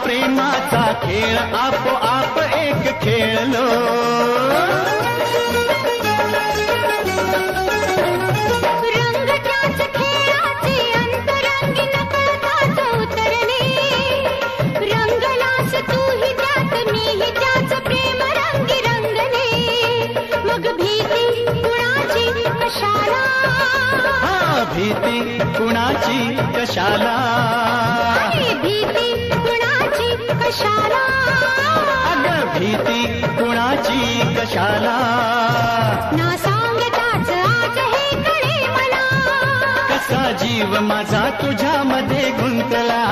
प्रेमाचा खेळ आपोआप एक खेळलो. रंग त्याच खेळाचे अंतरंगी नकळताच उतरले. रंगलास तूही त्यात मीही त्याच प्रेम रंगी रंगले. मग भीती कुणाची कशाला, भीती कुणाची कशाला, भीती कुणाची कशाला, अगं भीती कुणाची कशाला. ना सांगताच आज हे कळे मला, कसा जीव माझा तुझ्यामध्ये गुंतला.